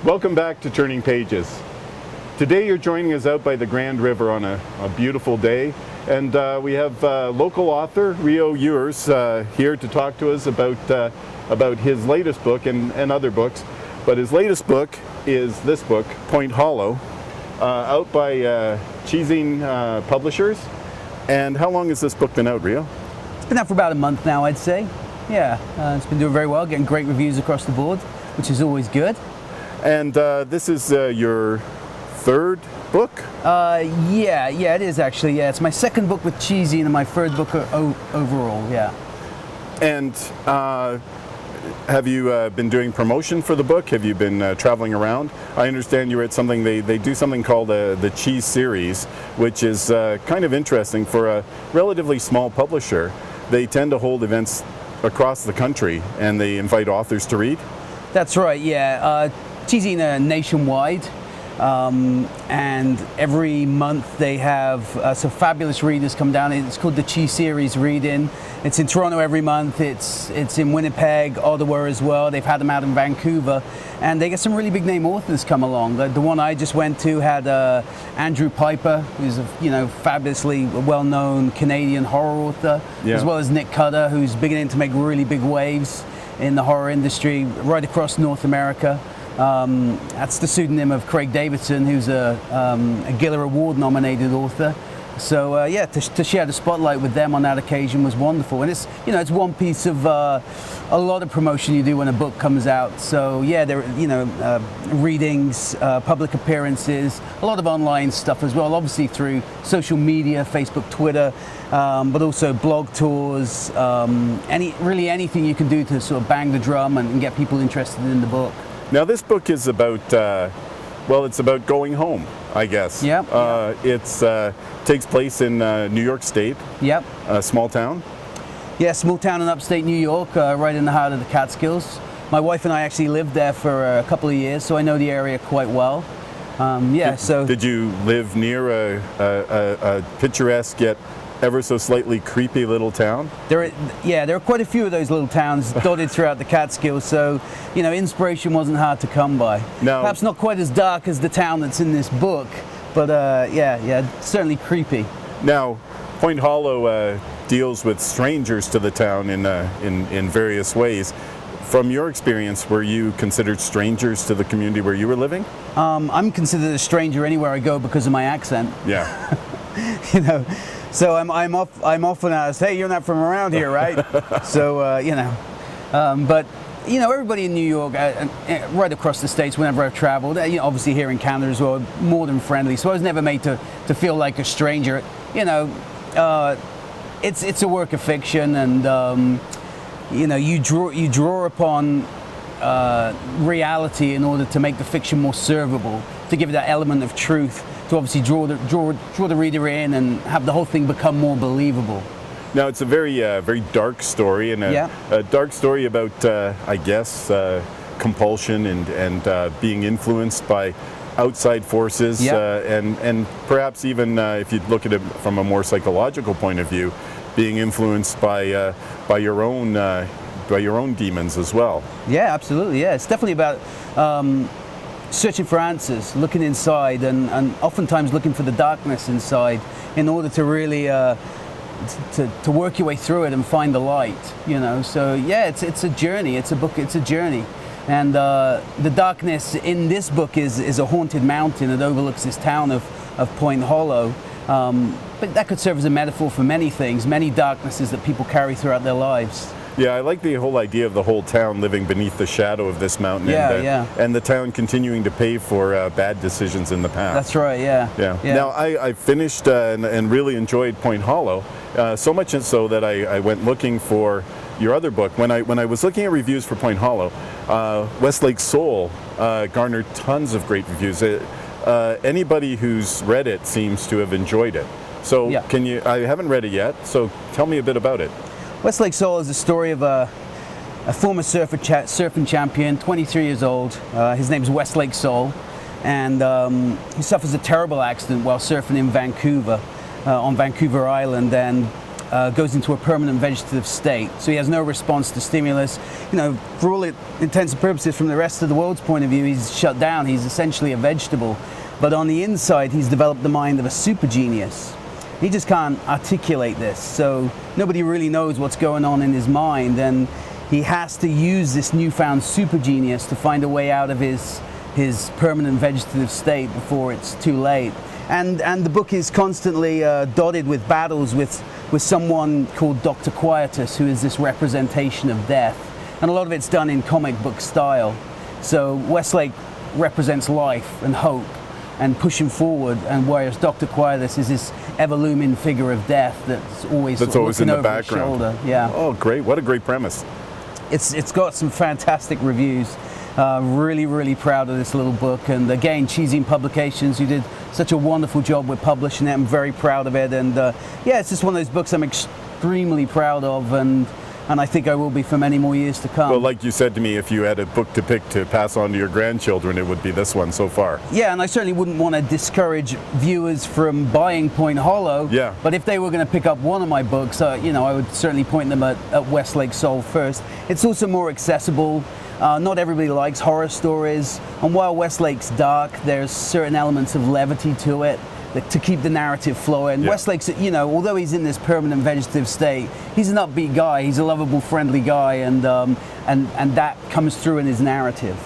Welcome back to Turning Pages. Today you're joining us out by the Grand River on a beautiful day, and we have local author Rio Youers here to talk to us about his latest book and other books. But his latest book is this book, Point Hollow, out by Cheesing Publishers. And how long has this book been out, Rio? It's been out for about a month now, I'd say. Yeah, it's been doing very well, getting great reviews across the board, which is always good. And this is your third book? Yeah, it is actually. Yeah, it's my second book with Cheesing and my third book overall. Yeah. And have you been doing promotion for the book? Have you been traveling around? I understand you were at something, they do something called the Cheese Series, which is kind of interesting for a relatively small publisher. They tend to hold events across the country and they invite authors to read? That's right, yeah. Cheesing nationwide. And every month they have some fabulous readers come down. It's called the Cheese Series Reading. It's in Toronto every month. It's in Winnipeg, Ottawa as well. They've had them out in Vancouver, and they get some really big name authors come along. The one I just went to had Andrew Piper, who's a fabulously well-known Canadian horror author, as well as Nick Cutter, who's beginning to make really big waves in the horror industry right across North America. That's the pseudonym of Craig Davidson, who's a Giller Award-nominated author. So yeah, to share the spotlight with them on that occasion was wonderful. And it's one piece of a lot of promotion you do when a book comes out. So yeah, there readings, public appearances, a lot of online stuff as well. Obviously through social media, Facebook, Twitter, but also blog tours. Really anything you can do to sort of bang the drum and get people interested in the book. Now this book is about, it's about going home, I guess. Yep. It takes place in New York State. Yep. A small town. Yeah, small town in upstate New York, right in the heart of the Catskills. My wife and I actually lived there for a couple of years, so I know the area quite well. Did you live near a picturesque yet ever so slightly creepy little town? There are quite a few of those little towns dotted throughout the Catskills, so inspiration wasn't hard to come by. Now, perhaps not quite as dark as the town that's in this book, but certainly creepy. Now, Point Hollow deals with strangers to the town in various ways. From your experience, were you considered strangers to the community where you were living? I'm considered a stranger anywhere I go because of my accent. Yeah. So I'm often asked, "Hey, you're not from around here, right?" So but everybody in New York, right across the states, whenever I've traveled, obviously here in Canada as well, more than friendly. So I was never made to feel like a stranger. It's a work of fiction, and you draw upon reality in order to make the fiction more servable, to give it that element of truth, to obviously draw the reader in and have the whole thing become more believable. Now it's a very dark story, and a dark story about I guess compulsion and being influenced by outside forces, and perhaps even if you look at it from a more psychological point of view, being influenced by your own demons as well. Yeah, absolutely. Yeah, it's definitely about searching for answers, looking inside, and oftentimes looking for the darkness inside in order to really to work your way through it and find the light. So yeah, it's a journey. It's a journey, and the darkness in this book is a haunted mountain that overlooks this town of Point Hollow. But that could serve as a metaphor for many things, many darknesses that people carry throughout their lives. Yeah, I like the whole idea of the whole town living beneath the shadow of this mountain, and the town continuing to pay for bad decisions in the past. That's right, yeah. Now, I finished and really enjoyed Point Hollow, so much so that I went looking for your other book. When I was looking at reviews for Point Hollow, Westlake Soul garnered tons of great reviews. Anybody who's read it seems to have enjoyed it. So I haven't read it yet, so tell me a bit about it. Westlake Soul is the story of a former surfing champion, 23 years old. His name's Westlake Soul, and he suffers a terrible accident while surfing in Vancouver, on Vancouver Island, and goes into a permanent vegetative state. So he has no response to stimulus. You know, for all intents and purposes, from the rest of the world's point of view, he's shut down. He's essentially a vegetable. But on the inside, he's developed the mind of a super genius. He just can't articulate this, so nobody really knows what's going on in his mind, and he has to use this newfound super genius to find a way out of his permanent vegetative state before it's too late. And the book is constantly dotted with battles with someone called Dr. Quietus, who is this representation of death. And a lot of it's done in comic book style. So Westlake represents life and hope and pushing forward, and whereas Dr. Quietus is this ever-looming figure of death that's always in the background. Shoulder. Yeah. Oh, great! What a great premise. It's got some fantastic reviews. Really proud of this little book, and again, Cheesine Publications, you did such a wonderful job with publishing it. I'm very proud of it, and yeah, it's just one of those books I'm extremely proud of, and I think I will be for many more years to come. Well, like you said to me, if you had a book to pick to pass on to your grandchildren, it would be this one so far. Yeah, and I certainly wouldn't want to discourage viewers from buying Point Hollow. Yeah. But if they were going to pick up one of my books, you know, I would certainly point them at Westlake Soul first. It's also more accessible. Not everybody likes horror stories, and while Westlake's dark, there's certain elements of levity to it to keep the narrative flowing. Yeah. Westlake's, you know, although he's in this permanent vegetative state, he's an upbeat guy, he's a lovable, friendly guy, and that comes through in his narrative.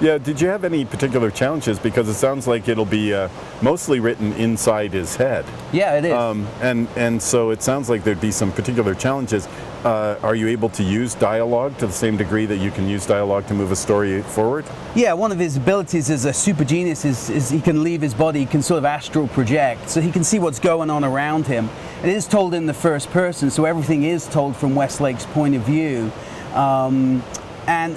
Yeah, did you have any particular challenges? Because it sounds like it'll be mostly written inside his head. Yeah, it is. And so it sounds like there'd be some particular challenges. Are you able to use dialogue to the same degree that you can use dialogue to move a story forward? Yeah, one of his abilities as a super genius is he can leave his body, he can sort of astral project, so he can see what's going on around him. It is told in the first person, so everything is told from Westlake's point of view. And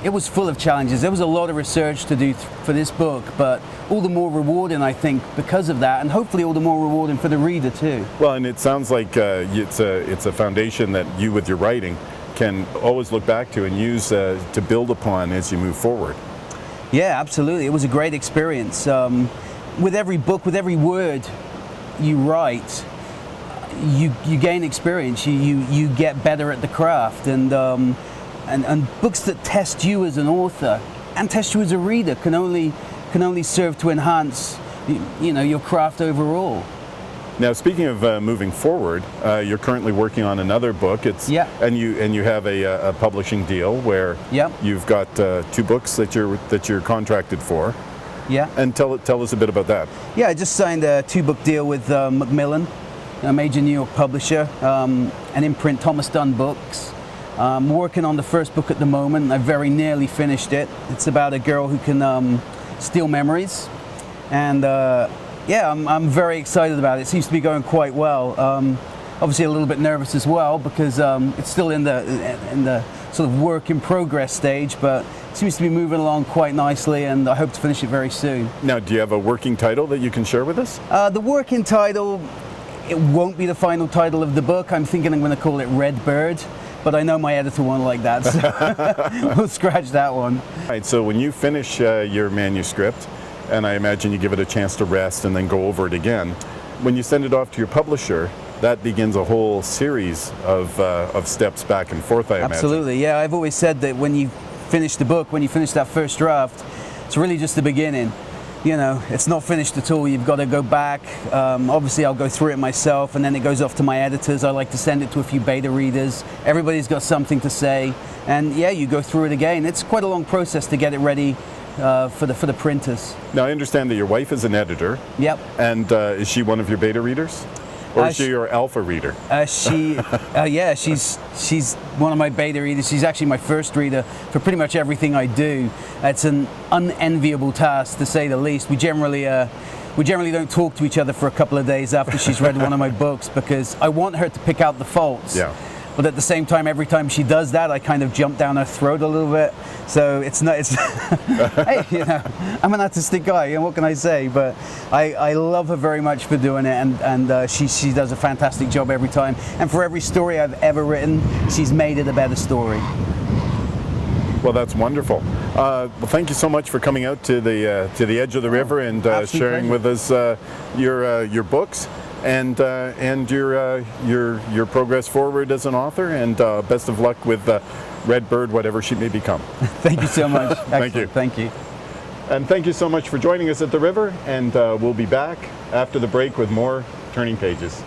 it was full of challenges. There was a lot of research to do for this book, but all the more rewarding, I think, because of that, and hopefully all the more rewarding for the reader too. Well, and it sounds like it's a foundation that you, with your writing, can always look back to and use to build upon as you move forward. Yeah, absolutely. It was a great experience. With every book, with every word you write, you gain experience. You get better at the craft, and books that test you as an author and test you as a reader can only serve to enhance, you know, your craft overall. Now, speaking of moving forward, you're currently working on another book. And you have a publishing deal where you've got 2 books that you're contracted for. Yeah. And tell us a bit about that. Yeah, I just signed a 2-book deal with Macmillan, a major New York publisher, an imprint, Thomas Dunn Books. I'm working on the first book at the moment. I very nearly finished it. It's about a girl who can steal memories, and yeah, I'm very excited about it. It seems to be going quite well. Obviously a little bit nervous as well because it's still in the sort of work in progress stage, but it seems to be moving along quite nicely, and I hope to finish it very soon. Now, do you have a working title that you can share with us? The working title, it won't be the final title of the book. I'm thinking I'm going to call it Red Bird. But I know my editor won't like that, so we'll scratch that one. All right, so when you finish your manuscript, and I imagine you give it a chance to rest and then go over it again, when you send it off to your publisher, that begins a whole series of steps back and forth, I imagine. Absolutely, yeah. I've always said that when you finish the book, when you finish that first draft, it's really just the beginning. You know, it's not finished at all. You've got to go back. Obviously, I'll go through it myself, and then it goes off to my editors. I like to send it to a few beta readers. Everybody's got something to say, and yeah, you go through it again. It's quite a long process to get it ready for the printers. Now, I understand that your wife is an editor. Yep. And is she one of your beta readers? Or is she your alpha reader? Yeah, she's one of my beta readers. She's actually my first reader for pretty much everything I do. It's an unenviable task, to say the least. We generally don't talk to each other for a couple of days after she's read one of my books because I want her to pick out the faults. Yeah. But at the same time, every time she does that, I kind of jump down her throat a little bit. So it's not. Hey, you know, I'm an artistic guy, and what can I say? But I love her very much for doing it, and she does a fantastic job every time. And for every story I've ever written, she's made it a better story. Well, that's wonderful. Well, thank you so much for coming out to the edge of the river and sharing with us your books. and your progress forward as an author, and best of luck with Red Bird, whatever she may become. Thank you so much. Thank you. Thank you. And thank you so much for joining us at the river, and we'll be back after the break with more Turning Pages.